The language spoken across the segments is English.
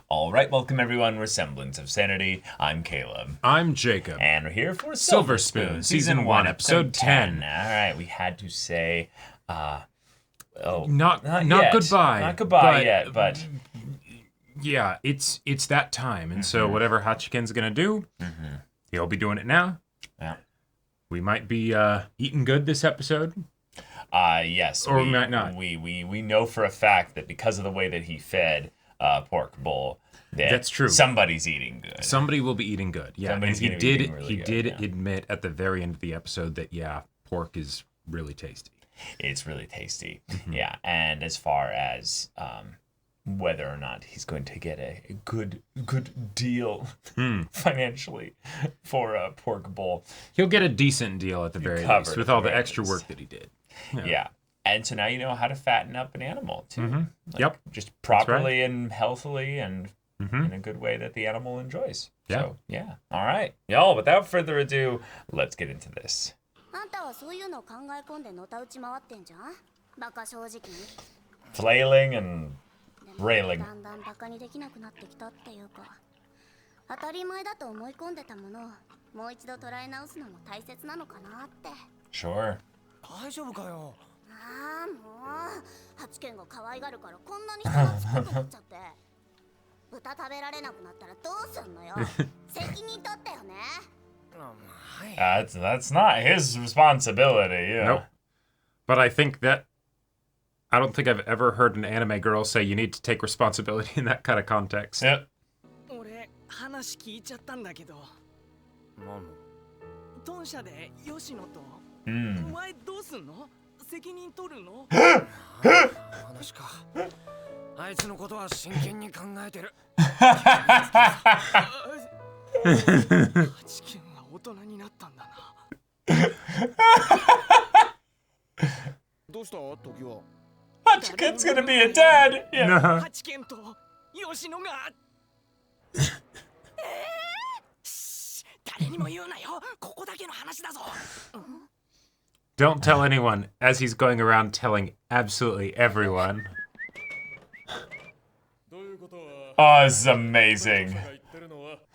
All right, welcome everyone. We're Semblance of Sanity. I'm Caleb. I'm Jacob. And we're here for Silver Spoon, Season 1, Episode 10. All right, we had to say, not yet. goodbye. Not goodbye yet, but... Yeah, it's that time. And so whatever Hachiken's going to do, he'll be doing it now. Yeah. We might be eating good this episode. Yes. Or we might not. We know for a fact that because of the way that he fed Pork Bull, that's true. Somebody's eating good. Somebody will be eating good. Yeah, Somebody's and he did yeah. admit at the very end of the episode that, yeah, pork is really tasty. It's really tasty. Yeah, and as far as whether or not he's going to get a good deal financially for a Pork Bull. He'll get a decent deal at the very least with all the extra work that he did. Yeah. And so now you know how to fatten up an animal, too. Yep. Just properly and healthily and in a good way that the animal enjoys. Yeah. So, yeah. All right. Y'all, without further ado, let's get into this. Flailing and railing. 当たり前だと思い込んでたものをもう一度捉え直すのも大切なのかなって。 Sure. 大丈夫かよ。ああ、もうハチケンが可愛がるからこんなに人がつくと思っちゃって。豚食べられなくなったらどうすんのよ。責任取ってよね。That's not his responsibility. Yeah. Nope. But I don't think I've ever heard an anime girl say you need to take responsibility in that kind of context. Yep. 俺話聞いちゃったんだけど。何の？トン社で吉野と。お前どうすんの？責任取るの？話か。あいつのことは真剣に考えてる。チキンは大人になったんだな。どうした？時は。Hachiken's gonna be a dad. Yeah. ハチケンと吉野が。誰にも言うなよ。ここだけの話だぞ。Don't tell anyone, as he's going around telling absolutely everyone. Oh, this is amazing.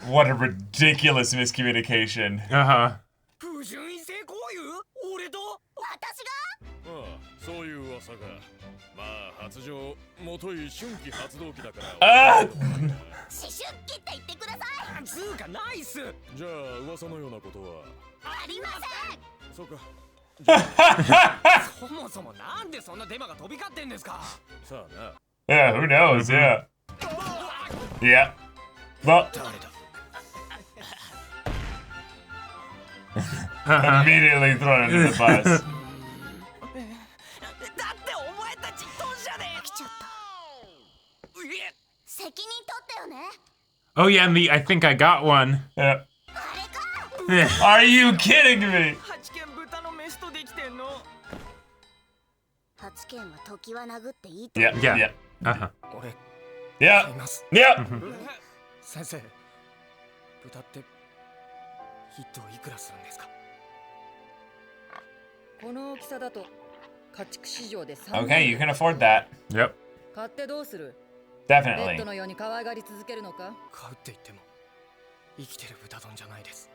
What a ridiculous miscommunication. 不純異性行為？俺と？私が？ああ、そういう噂が。まあ、発情、もとい春季発動期だから。思春期って言ってください。つうかナイス。じゃあ噂のようなことはありません。そうか。そもそもなんでそんなデマが飛び交ってんですか。さあな。Yeah, who knows? Yeah. Yeah. Well. Immediately thrown under the bus. Oh yeah, and I think I got one. Yeah. Are you kidding me? Yeah, yeah. Yeah. Yeah. 先生、豚って1頭いくらするんですか？この大きさだと家畜市場で3万。 Okay, you can afford that. Yep. 買ってどうする？ペッ Definitely. トのように可愛がり続けるのか？買うって言っても生きてる豚丼じゃないです。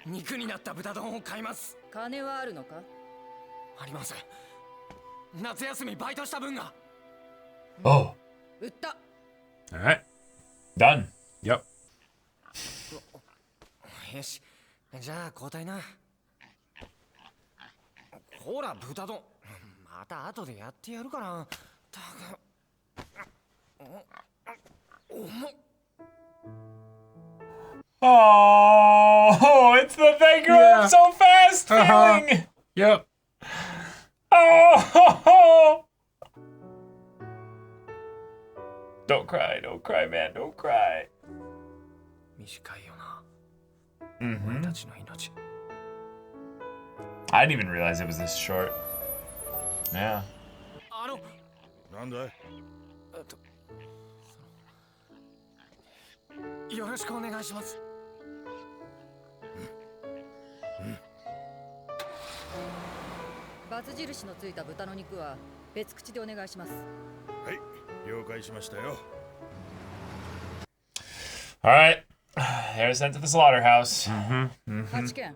肉になった豚丼を買います。金はあるのか？ありません。夏休みバイトした分が。Oh, 売った。All right. done. Yep. よし、じゃあ交代な。ほら豚丼、また後でやってやるから。たく。重っ。 Oh, it's the they grow up so fast feeling. Yep. Oh, don't cry, man, don't cry. 短いよな。俺たちの命。I didn't even realize it was this short. Yeah. なんだい？よろしくお願いします。バツ印のついた豚の肉は別口でお願いします。はい、All right, they're sent to the slaughterhouse. ハチケン、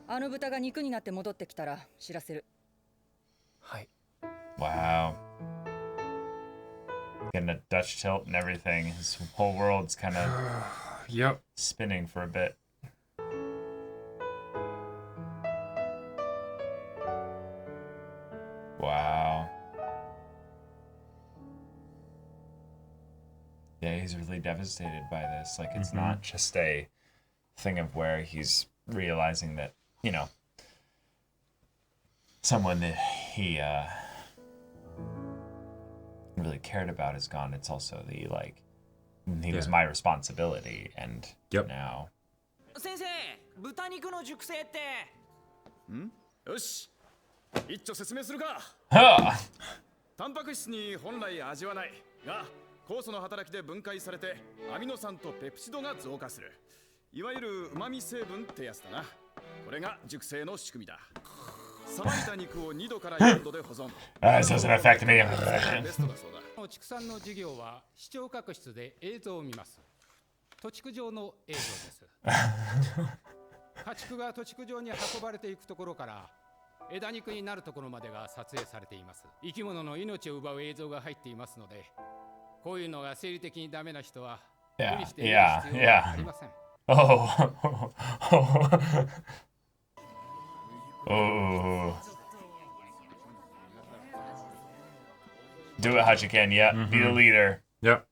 あの豚が肉になって戻ってきたら知らせる。はい。 Wow. Getting a Dutch tilt and everything. His whole world's kind of Yep. spinning for a bit. Wow. Yeah, he's really devastated by this. Like, it's not just a thing of where he's realizing that, you know, someone that he really cared about is gone. It's also the, like, he was my responsibility, and now. 先生、豚肉の熟成って。よし。一丁説明するか。タンパク質に本来味はないが、酵素の働きで分解されてアミノ酸とペプチドが増加する。いわゆる旨味成分ってやつだな。これが熟成の仕組みだ。さばいた肉を2度から4度で保存。This doesn't affect me. 畜産の授業は視聴覚室で映像を見ます。土畜場の映像です。家畜が土畜場に運ばれていくところから枝肉になるところまでが撮影されています。生き物の命を奪う映像が入っていますので、こういうのが生理的にダメな人は無理して見る必要はありません。Do it, Hachiken. Yeah, be the leader. Yep.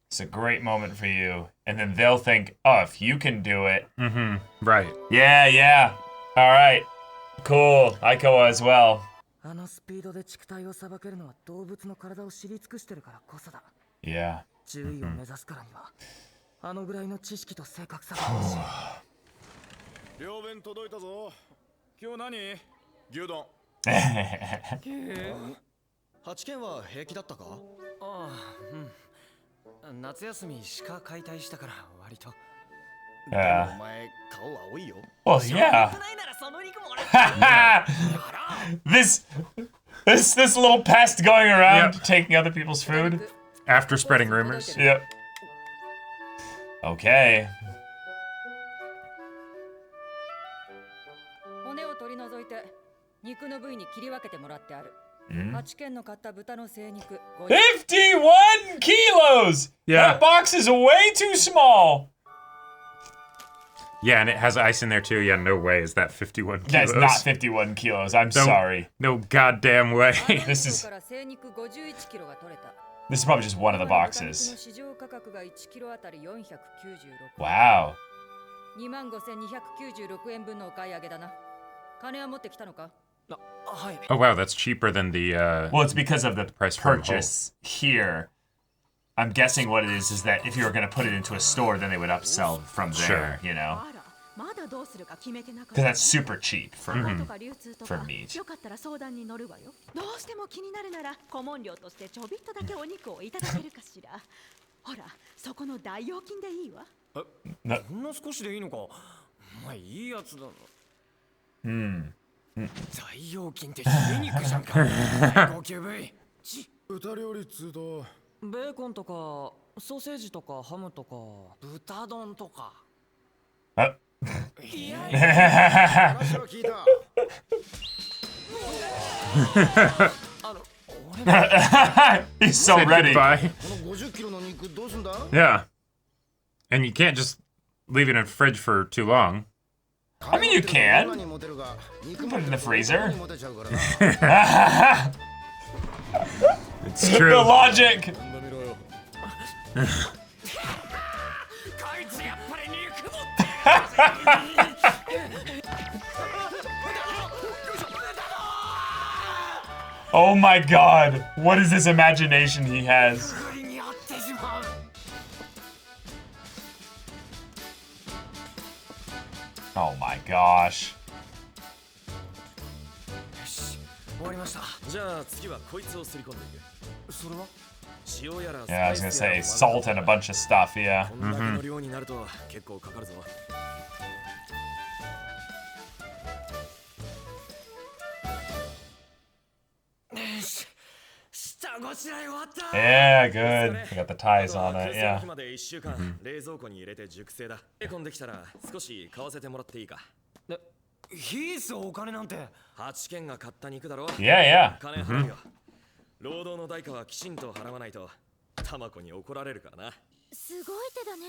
It's a great moment for you. And then they'll think, oh, if you can do it. Right. Yeah. All right. Cool. Aikawa as well. あのスピードで畜体をさばけるのは動物の体を知り尽くしてるからこそだ。Yeah. 獣医を目指すからには、あのぐらいの知識と正確さが欲しい。両弁届いたぞ。今日何？牛丼。8件は平気だったか？ああ、夏休み鹿解体したから割と。お前顔青いよ。Well, yeah. This little pest going around taking other people's food. After spreading rumors. Yep. Okay. 骨を取り除いて肉の部位に切り分けてもらってある。8件の買った豚の精肉。51 kilos! Yeah. That box is way too small. Yeah, and it has ice in there too. Yeah, no way is that 51 kilos. That's not 51 kilos. I'm sorry. No goddamn way. This is probably just one of the boxes. Wow. 25,296円分のお買い上げだな。金は持ってきたのか？ Oh wow, that's cheaper than the Well, it's because of the price for purchase here. I'm guessing what it is that if you were going to put it into a store, then they would upsell from there, you know? Because that's super cheap for meat. よかったら相談に乗るわよ。どうしても気になるなら顧問料としてちょびっとだけお肉をいただけるかしら。ほら、そこの大腰筋でいいわ。こんな少しでいいのか。お前いいやつだな。大腰筋ってヒレ肉じゃんか。高級部位。豚料理通だ。ベーコンとかソーセージとかハムとか豚丼とか。話は聞いた。He's so ready. この50キロの肉どうすんだ？ Yeah. And you can't just leave it in the fridge for too long. I mean, you can. You can put it in the freezer. It's true. The logic. Oh my god. What is this imagination he has? Oh my gosh. 終わりました。じゃあ次はこいつをすり込んでいく。それは塩やら Yeah, I was gonna say salt and a bunch of stuff, yeah. こんだけの量になると結構かかるぞ。下 Yeah, good. We got the ties on it. Yeah. まで1週間冷蔵庫に入れて熟成だ。込んできたら少し買わせてもらっていいか。ヒースお金なんて。8件が買った肉だろ。Yeah, yeah. 金払うよ。労働の代価はきちんと払わないとタマコに怒られるからな。すごい手だね。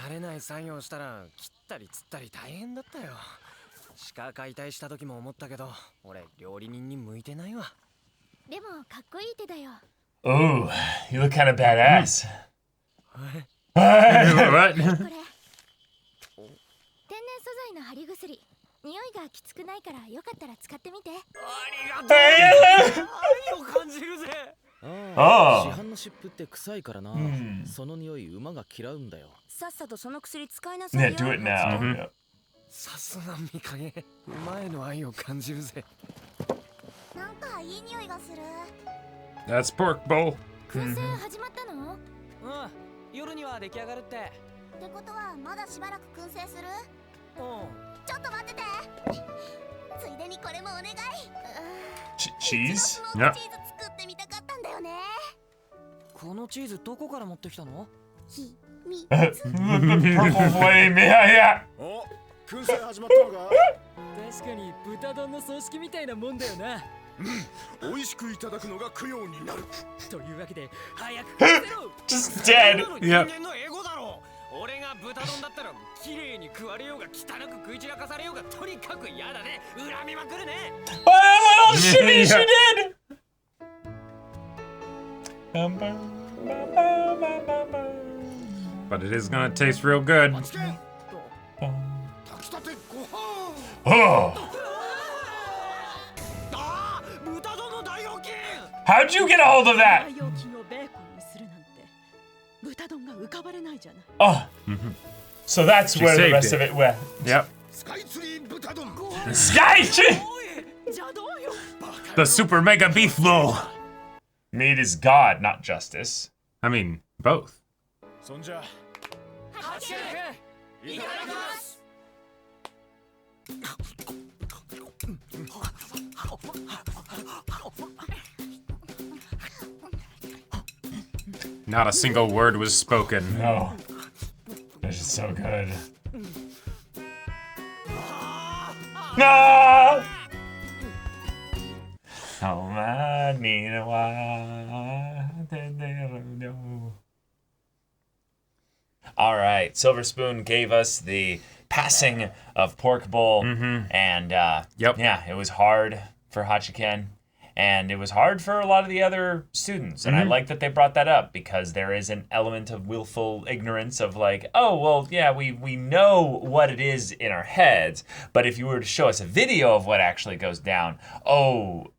慣れない作業したら切ったり釣ったり大変だったよ。鹿解体した時も思ったけど、俺料理人に向いてないわ。でもかっこいい手だよ。 Ooh, you look kind of badass. What? これ天然素材の貼り薬。匂いがきつくないからよかったら使ってみて。ありがとう。愛を感じるぜ。Oh. 市販の湿布って臭いからな。その匂い馬が嫌うんだよ。さっさとその薬使いなさいよ。 Yeah, do it now. Yep. さすが見影。馬への愛を感じるぜ。なんかいい匂いがする。 That's pork bowl. 燻製始まったの？夜には出来上がるって。ってことはまだしばらく燻製する？ちょっと待ってて。ついでにこれもお願い。Cheese? チーズ作ってみたかったんだよね。このチーズどこから持ってきたの？ひみ。 Purple flame. Yeah, yeah. お、燻製始まったのか。確かに豚丼の葬式みたいなもんだよな。美味しくいただくのが供養になる。というわけで早く食べろ。 Just dead. 人間のエゴだろ。俺が豚丼だったら綺麗に食われようが汚く食い散らかされようがとにかく嫌だね。恨みまくるね。 What a little shimmy she did. But it is gonna taste real good. Oh. How'd you get a hold of that? 大容器をベーコンにするなんて豚丼が浮かばれないじゃない。 Oh. So that's She where the saved rest it. of it went. Yep. Sky The super mega beef bowl. Meat is God, not justice. I mean, both. そんじゃ。いただきます。 Not a single word was spoken. No. This is so good. No! Oh, my Nina, all right, Silver Spoon gave us the passing of Pork Bowl, and yeah, it was hard for Hachiken, and it was hard for a lot of the other students, and I like that they brought that up because there is an element of willful ignorance of like, oh, well, yeah, we know what it is in our heads, but if you were to show us a video of what actually goes down, oh,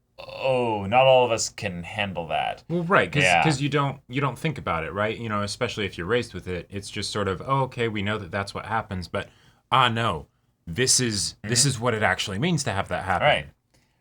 not all of us can handle that. Well, right, because Yeah. you don't think about it, right? You know, especially if you're raised with it, it's just sort of, oh, okay, we know that that's what happens, but no, this is what it actually means to have that happen.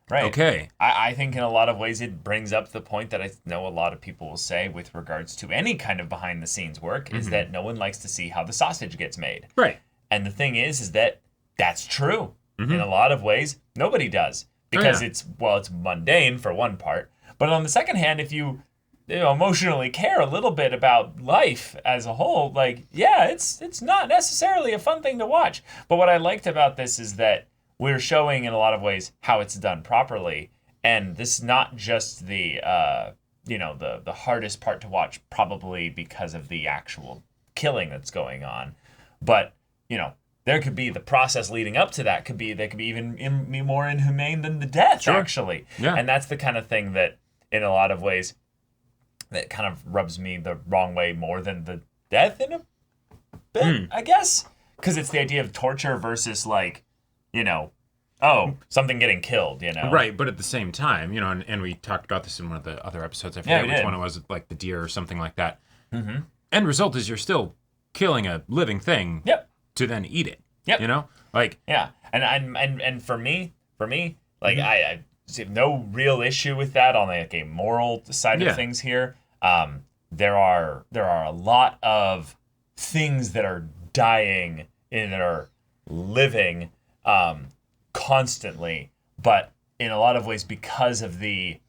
Right. Okay. I think in a lot of ways it brings up the point that I know a lot of people will say with regards to any kind of behind the scenes work is that no one likes to see how the sausage gets made. Right. And the thing is that that's true. In a lot of ways, nobody does. Because it's mundane for one part. But on the second hand, if you emotionally care a little bit about life as a whole, like, yeah, it's not necessarily a fun thing to watch. But what I liked about this is that we're showing in a lot of ways how it's done properly. And this is not just the hardest part to watch, probably because of the actual killing that's going on. But, there could be the process leading up to that. They could be even more inhumane than the death, actually. Yeah. And that's the kind of thing that, in a lot of ways, that kind of rubs me the wrong way more than the death in a bit, I guess. Because it's the idea of torture versus, like, something getting killed, Right, but at the same time, and we talked about this in one of the other episodes. I forget which one it was, like the deer or something like that. Mm-hmm. End result is you're still killing a living thing. Yep. To then eat it. Yep. Like, yeah. And for me, like I see no real issue with that on like a moral side of things here. There are a lot of things that are dying and that are living constantly, but in a lot of ways because of the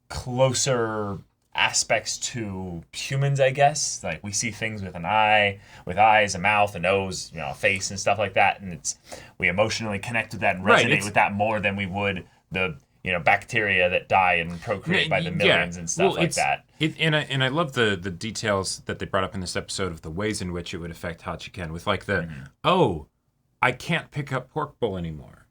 closer aspects to humans, I guess. Like we see things with an eye, with eyes, a mouth, a nose, a face and stuff like that, and we emotionally connect with that and resonate with that more than we would the bacteria that die and procreate by the millions and stuff like that. And I love the details that they brought up in this episode of the ways in which it would affect Hachiken with like the I can't pick up pork bowl anymore.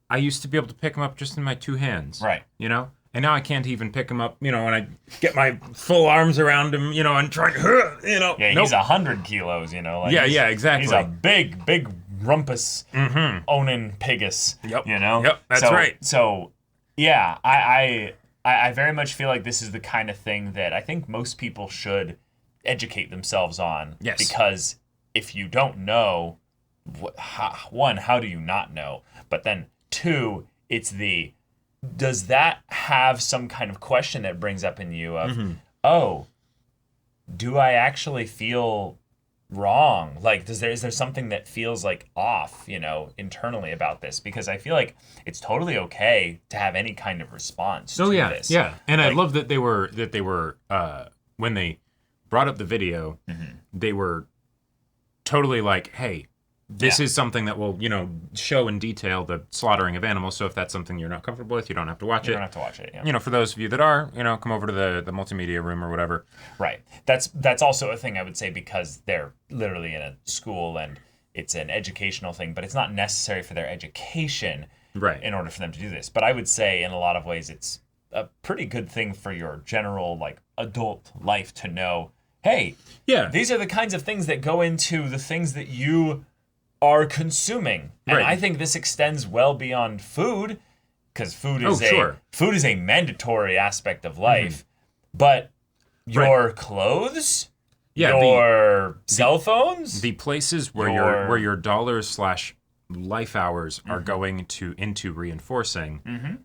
I used to be able to pick them up just in my 2 hands. Right. And now I can't even pick him up, when I get my full arms around him, and try to, Yeah, he's 100 kilos, yeah, exactly. He's a big rumpus owning pigus, Yep, that's right. So, yeah, I very much feel like this is the kind of thing that I think most people should educate themselves on. Yes. Because if you don't know, one, how do you not know? But then 2, it's does that have some kind of question that brings up in you of, do I actually feel wrong? Like, is there something that feels like off, internally about this? Because I feel like it's totally okay to have any kind of response to this. Yeah. And I love that they were when they brought up the video, they were totally like, hey, this is something that will, show in detail the slaughtering of animals. So if that's something you're not comfortable with, you don't have to watch it. You don't have to watch it, yeah. For those of you that are, come over to the multimedia room or whatever. Right. That's also a thing I would say, because they're literally in a school and it's an educational thing, but it's not necessary for their education in order for them to do this. But I would say in a lot of ways it's a pretty good thing for your general adult life to know, hey, these are the kinds of things that go into the things that you are consuming. And I think this extends well beyond food, because food is a mandatory aspect of life. But your clothes, your cell phones, the places where your dollars / life hours are going into reinforcing.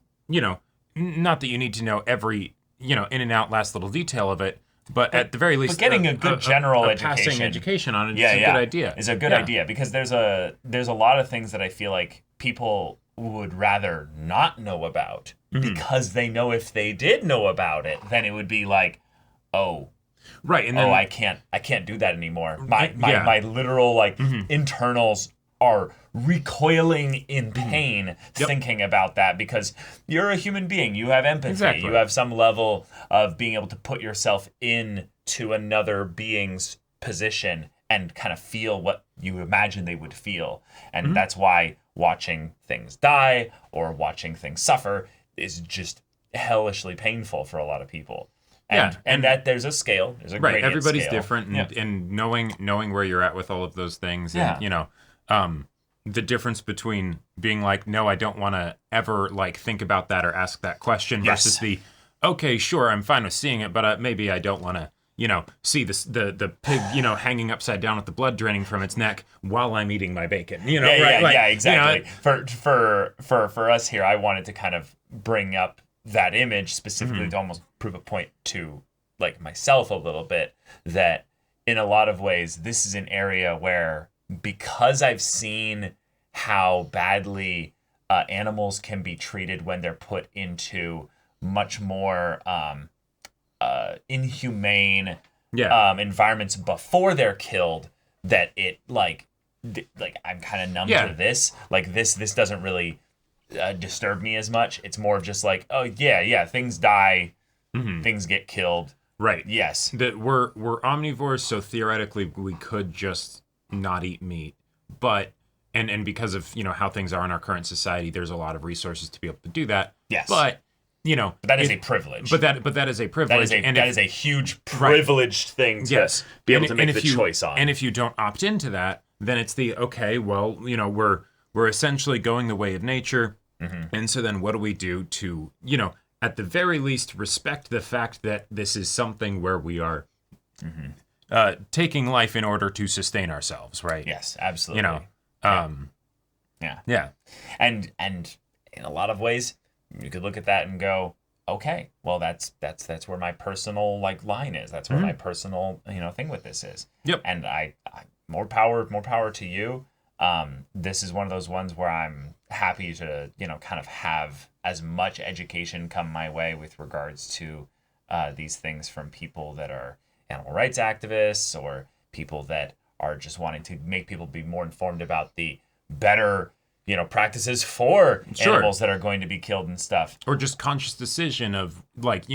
Not that you need to know every in and out last little detail of it. But at the very least, getting a good general passing education on it is a good idea. Is a good idea, because there's a lot of things that I feel like people would rather not know about, because they know if they did know about it, then it would be like, and then, I can't do that anymore. My literal internals are recoiling in pain thinking about that, because you're a human being. You have empathy. Exactly. You have some level of being able to put yourself into another being's position and kind of feel what you imagine they would feel. And that's why watching things die or watching things suffer is just hellishly painful for a lot the and that there's a scale. There's a gradient everybody's scale. Different, and knowing where you're at with all of those things, and the difference between being like, no, I don't want to ever think about that or ask that question, versus okay, sure, I'm fine with seeing it, but maybe I don't want to, see the pig, hanging upside down with the blood draining from its neck while I'm eating my bacon. Exactly. For us here, I wanted to kind of bring up that image specifically to almost prove a point to myself a little bit, that in a lot of ways this is an area where, because I've seen how badly animals can be treated when they're put into much more inhumane environments before they're killed, that it I'm kind of numb to this. This doesn't really disturb me as much. It's more of just things die, things get killed. Right. Yes. That we're omnivores, so theoretically we could just not eat meat, but and because of how things are in our current society, there's a lot of resources to be able to do that. Yes. But that is a privilege. But that is a privilege. That is a huge privileged thing to be able to make the choice on. And if you don't opt into that, then it's we're essentially going the way of nature. And so then what do we do to at the very least respect the fact that this is something where we are taking life in order to sustain ourselves, right? Yes, absolutely. Yeah. And in a lot of ways, you could look at that and go, okay, well that's where my personal line is. That's where my personal thing with this is. Yep. And I more power to you. This is one of those ones where I'm happy to, kind of have as much education come my way with regards to these things from people that are animal rights activists or people that are just wanting to make people be more informed about the better, practices for animals that are going to be killed and stuff. Or just conscious decision of like,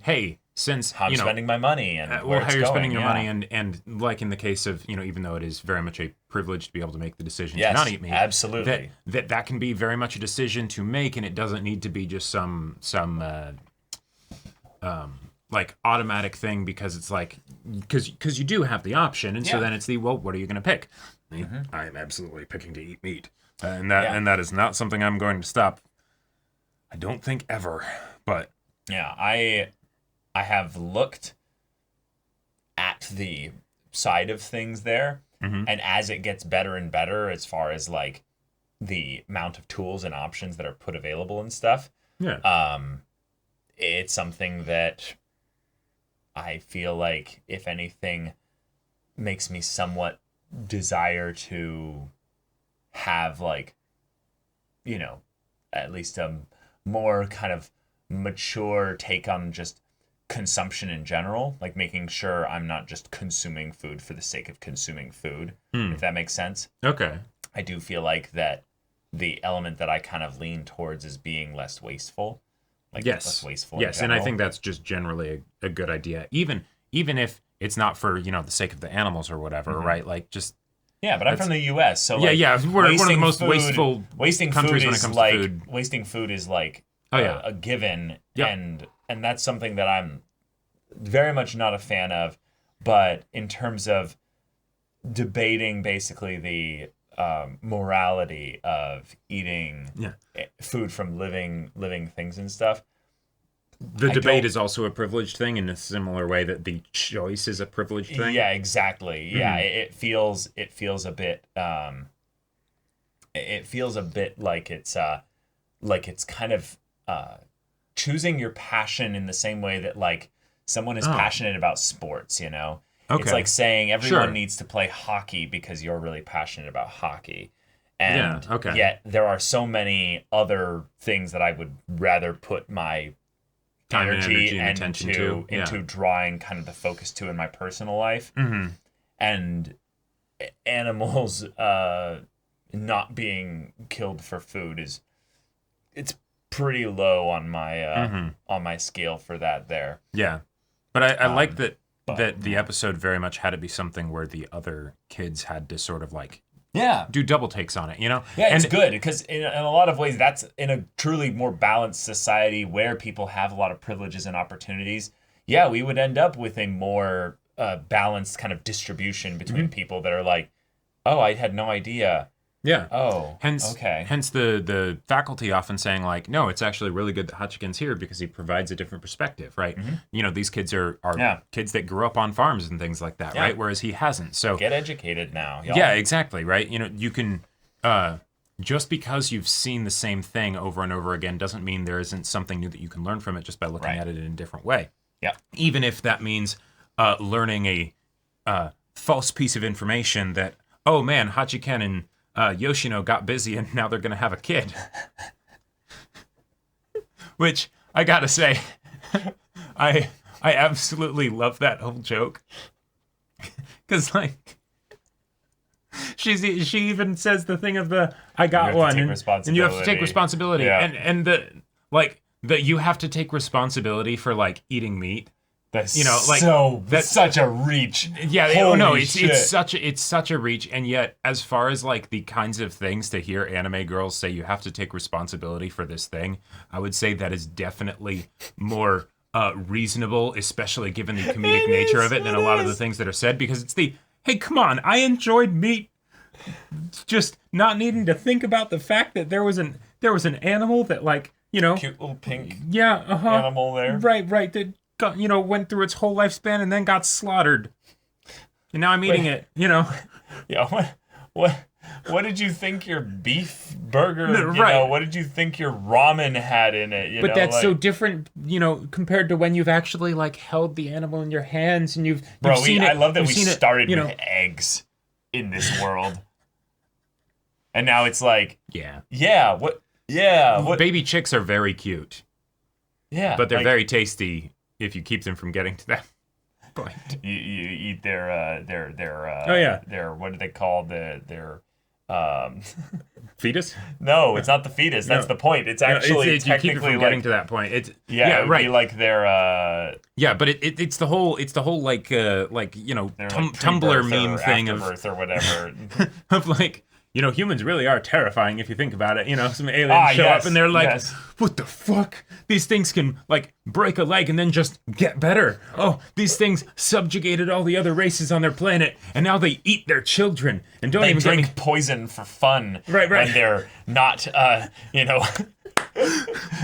hey, since how I'm spending my money and how you're spending your money, and like in the case of even though it is very much a privilege to be able to make the decision to not eat meat, absolutely, that can be very much a decision to make, and it doesn't need to be just some like automatic thing, because it's like because you do have the option, and so then it's what are you going to pick? I'm absolutely picking to eat meat, and that is not something I'm going to stop. I don't think ever, but I have looked at the side of things there, and as it gets better and better as far as like the amount of tools and options that are put available and stuff, it's something that I feel like, if anything, makes me somewhat desire to have like, at least a more kind of mature take on just consumption in general, like making sure I'm not just consuming food for the sake of consuming food, if that makes sense. Okay. I do feel like that the element that I kind of lean towards is being less wasteful. Like less wasteful. Yes, and I think that's just generally a good idea. Even if it's not for, the sake of the animals or whatever, right? Like just but I'm from the US, so we're one of the most wasteful countries when it comes to food. Wasting food is like a given, and that's something that I'm very much not a fan of. But in terms of debating basically the morality of eating food from living things and stuff, the debate is also a privileged thing in a similar way that the choice is a privileged thing. Yeah, exactly. Yeah, it feels a bit like it's kind of choosing your passion in the same way that like someone is passionate about sports, Okay. It's like saying everyone needs to play hockey because you're really passionate about hockey. And yet there are so many other things that I would rather put my time energy and attention into drawing kind of the focus to in my personal life. And animals not being killed for food it's pretty low on my scale for that there. Yeah. But I like that the episode very much had to be something where the other kids had to sort of like do double takes on it, Yeah, it's good because in a lot of ways that's in a truly more balanced society where people have a lot of privileges and opportunities. Yeah, we would end up with a more balanced kind of distribution between people that are like, oh, I had no idea. Yeah. Oh, hence the faculty often saying like, no, it's actually really good that Hachiken's here because he provides a different perspective, right? These kids are kids that grew up on farms and things like that, right? Whereas he hasn't. So get educated now. Y'all. Yeah, exactly, right? You can just because you've seen the same thing over and over again doesn't mean there isn't something new that you can learn from it just by looking at it in a different way. Yeah. Even if that means learning a false piece of information that, oh man, Hachiken and Yoshino got busy and now they're going to have a kid. Which, I gotta say, I absolutely love that whole joke. Because, like, she even says the thing of I got one, and you have to take responsibility. Yeah. And that you have to take responsibility for, like, eating meat. That's such a reach. Yeah, it's such a reach, and yet as far as like the kinds of things to hear anime girls say you have to take responsibility for this thing, I would say that is definitely more reasonable, especially given the comedic nature of it, than a lot of the things that are said, because it's hey, come on, I enjoyed meat, just not needing to think about the fact that there was an animal that like, cute little pink animal there. Right, that got, went through its whole lifespan and then got slaughtered. And now I'm eating it, Yeah, what did you think your beef burger, what did you think your ramen had in it? But that's so different, compared to when you've actually like held the animal in your hands and you've seen it. I love that we started with eggs in this world. And now it's like, what? Baby chicks are very cute. Yeah. But they're very tasty if you keep them from getting to that point. You eat their what do they call their fetus? No, it's not the fetus. That's the point. It's actually you keep it from getting to that point. It's it would be like their but it's the whole like Tumblr meme thing of or whatever of like, humans really are terrifying if you think about it. Some aliens show up and they're like, what the fuck? These things can like break a leg and then just get better. Oh, these things subjugated all the other races on their planet and now they eat their children and don't even drink poison for fun. Right. And they're not,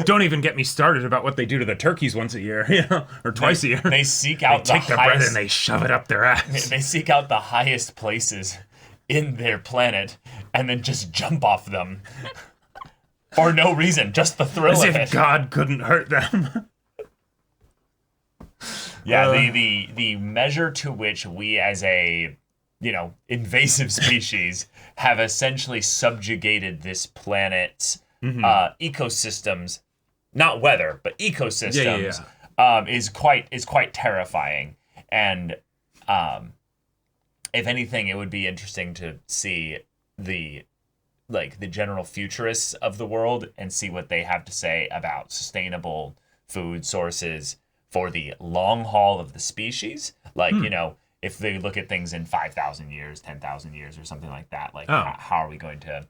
Don't even get me started about what they do to the turkeys once a year, or twice a year. They seek out they take the bread and they shove it up their ass. They seek out the highest places in their planet and then just jump off them for no reason, just the thrill of it. As if God couldn't hurt them. The measure to which we as a invasive species have essentially subjugated this planet's ecosystems, not weather but ecosystems, is quite terrifying. And if anything, it would be interesting to see the general futurists of the world and see what they have to say about sustainable food sources for the long haul of the species. If they look at things in 5,000 years, 10,000 years, or something like that, how are we going to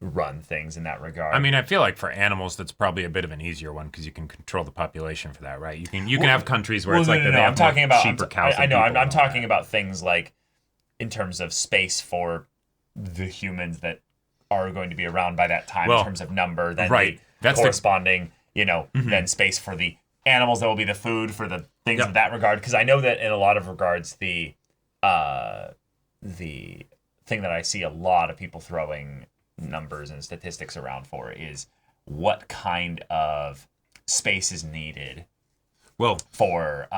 run things in that regard? I mean, I feel like for animals, that's probably a bit of an easier one because you can control the population for that, right? You can have countries where it's like they have sheep or cows. I know. I'm talking about things like in terms of space for the humans that are going to be around by that time, in terms of number, then that's corresponding, then space for the animals that will be the food for the things of that regard. Because I know that in a lot of regards, the thing that I see a lot of people throwing numbers and statistics around for is what kind of space is needed for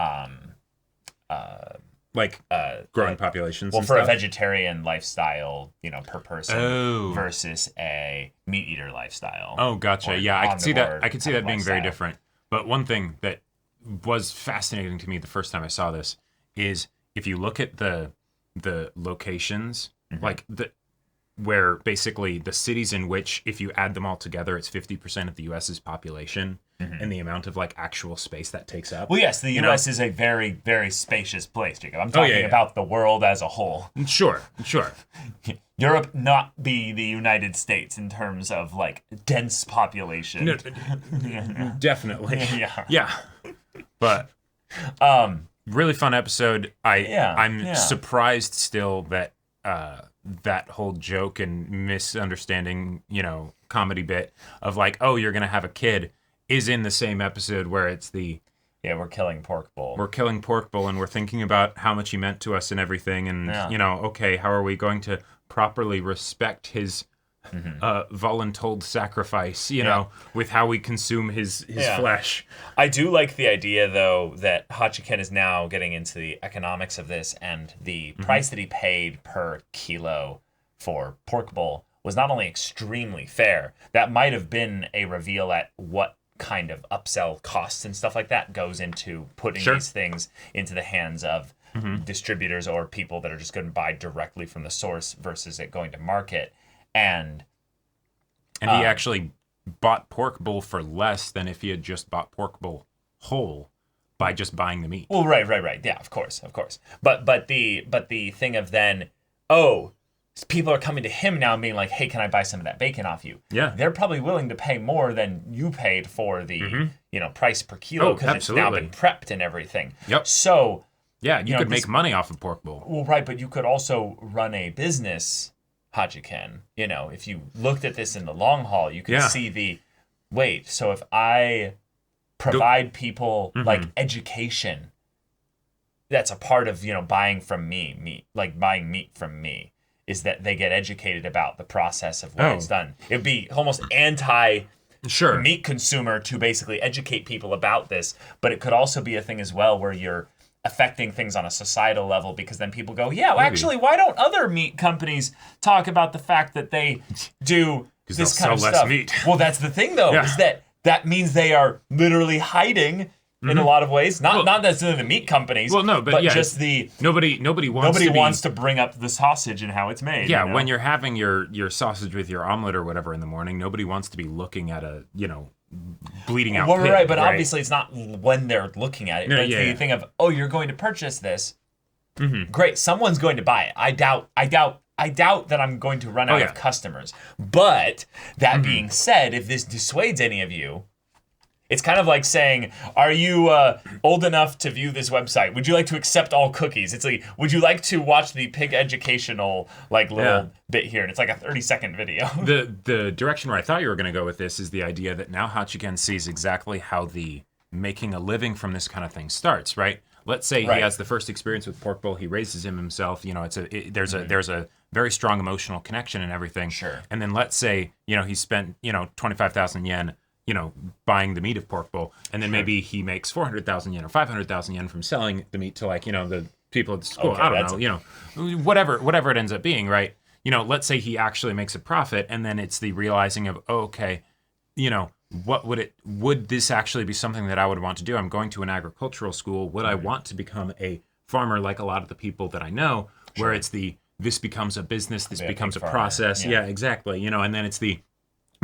growing populations. Well, for a vegetarian lifestyle, per person versus a meat eater lifestyle. Oh, gotcha. Yeah, I can see that. I can see that being very different. But one thing that was fascinating to me the first time I saw this is if you look at the locations, where basically the cities in which, if you add them all together, it's 50% of the U.S.'s population, and the amount of actual space that takes up. Well, yes, the U.S. is a very, very spacious place, Jacob. I'm talking about the world as a whole. Sure. Europe not be the United States in terms of dense population. No, definitely. Yeah. But really fun episode. I'm surprised still that that whole joke and misunderstanding, comedy bit of you're gonna have a kid is in the same episode where it's we're killing Pork Bull. We're killing Pork Bull and we're thinking about how much he meant to us and everything, and okay, how are we going to properly respect his voluntold sacrifice, with how we consume his flesh. I do like the idea, though, that Hachiken is now getting into the economics of this, and the price that he paid per kilo for Pork Bull was not only extremely fair, that might have been a reveal at what kind of upsell costs and stuff like that goes into putting these things into the hands of distributors or people that are just going to buy directly from the source versus it going to market. And he actually bought Pork Bull for less than if he had just bought Pork Bull whole by just buying the meat. Well, right. Yeah, of course. But the thing of then, people are coming to him now and being like, hey, can I buy some of that bacon off you? Yeah. They're probably willing to pay more than you paid for the price per kilo because it's now been prepped and everything. Yep. So yeah, you could make money off of Pork Bull. Well, right, but you could also run a business, Hachiken. If you looked at this in the long haul, you could see so if I provide people education, that's a part of, buying from me, buying meat from me, is that they get educated about the process of what it's done. It would be almost meat consumer to basically educate people about this, but it could also be a thing as well where you're affecting things on a societal level, because then people go, yeah, well, actually, why don't other meat companies talk about the fact that they do this kind of stuff? Less meat. Well, that's the thing, though, is that means they are literally hiding in a lot of ways. Not necessarily the meat companies. Well, no, but just the nobody wants to bring up the sausage and how it's made. Yeah, you know? when you're having your sausage with your omelet or whatever in the morning, nobody wants to be looking at a bleeding out. Well, pig, right, but obviously it's not when they're looking at it. No, But it's the thing of, oh, you're going to purchase this. Great, someone's going to buy it. I doubt that I'm going to run out of customers. But that being said, if this dissuades any of you, it's kind of like saying, are you old enough to view this website? Would you like to accept all cookies? It's like, would you like to watch the pig educational little bit here? And it's like a 30-second video. The direction where I thought you were going to go with this is the idea that now Hachiken sees exactly how the making a living from this kind of thing starts, right? Let's say he has the first experience with pork bowl. He raises him himself. There's a very strong emotional connection and everything. Sure. And then let's say he spent 25,000 yen. Buying the meat of pork bowl, and then maybe he makes 400,000 yen or 500,000 yen from selling the meat to the people at the school. I don't know, whatever it ends up being, right? Let's say he actually makes a profit, and then it's the realizing of, what would this actually be something that I would want to do? I'm going to an agricultural school. Would I want to become a farmer like a lot of the people that I know, where it's this becomes a business, this becomes a process. Yeah, exactly. And then it's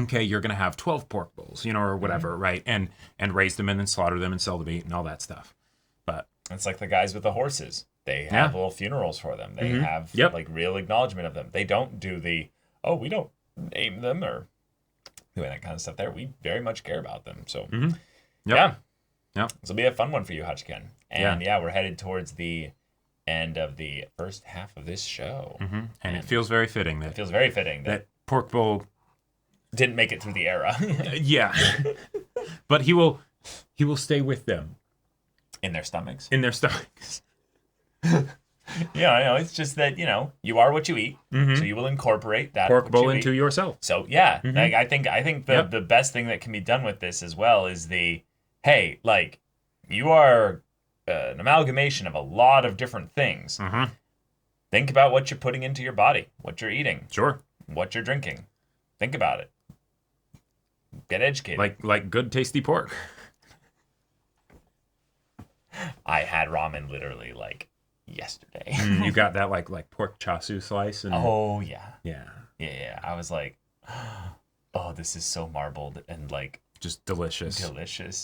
okay, you're going to have 12 pork bowls, or whatever, right? And raise them and then slaughter them and sell the meat and all that stuff. But it's like the guys with the horses. They have little funerals for them. They have real acknowledgement of them. They don't do we don't name them or doing that kind of stuff there. We very much care about them. So, this will be a fun one for you, Hachiken. And we're headed towards the end of the first half of this show. And it feels very fitting. That pork bowl didn't make it through the era. But he will stay with them. In their stomachs. Yeah, I know. It's just that, you are what you eat. So you will incorporate that pork bowl into yourself. So I think the best thing that can be done with this as well is you are an amalgamation of a lot of different things. Think about what you're putting into your body, what you're eating. Sure. What you're drinking. Think about it. Get educated. Like good tasty pork. I had ramen literally yesterday. You got that like pork chasu slice and oh yeah. Yeah. I was like, oh, this is so marbled and just delicious.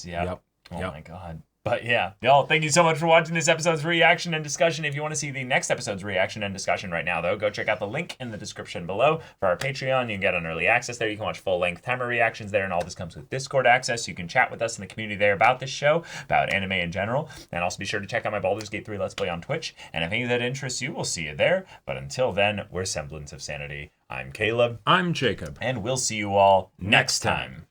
Yeah. Yep. Oh my god. But y'all, thank you so much for watching this episode's reaction and discussion. If you want to see the next episode's reaction and discussion right now, though, go check out the link in the description below for our Patreon. You can get an early access there. You can watch full-length timer reactions there, and all this comes with Discord access. You can chat with us in the community there about this show, about anime in general, and also be sure to check out my Baldur's Gate 3 Let's Play on Twitch. And if any of that interests you, we'll see you there. But until then, we're Semblance of Sanity. I'm Caleb. I'm Jacob. And we'll see you all next time.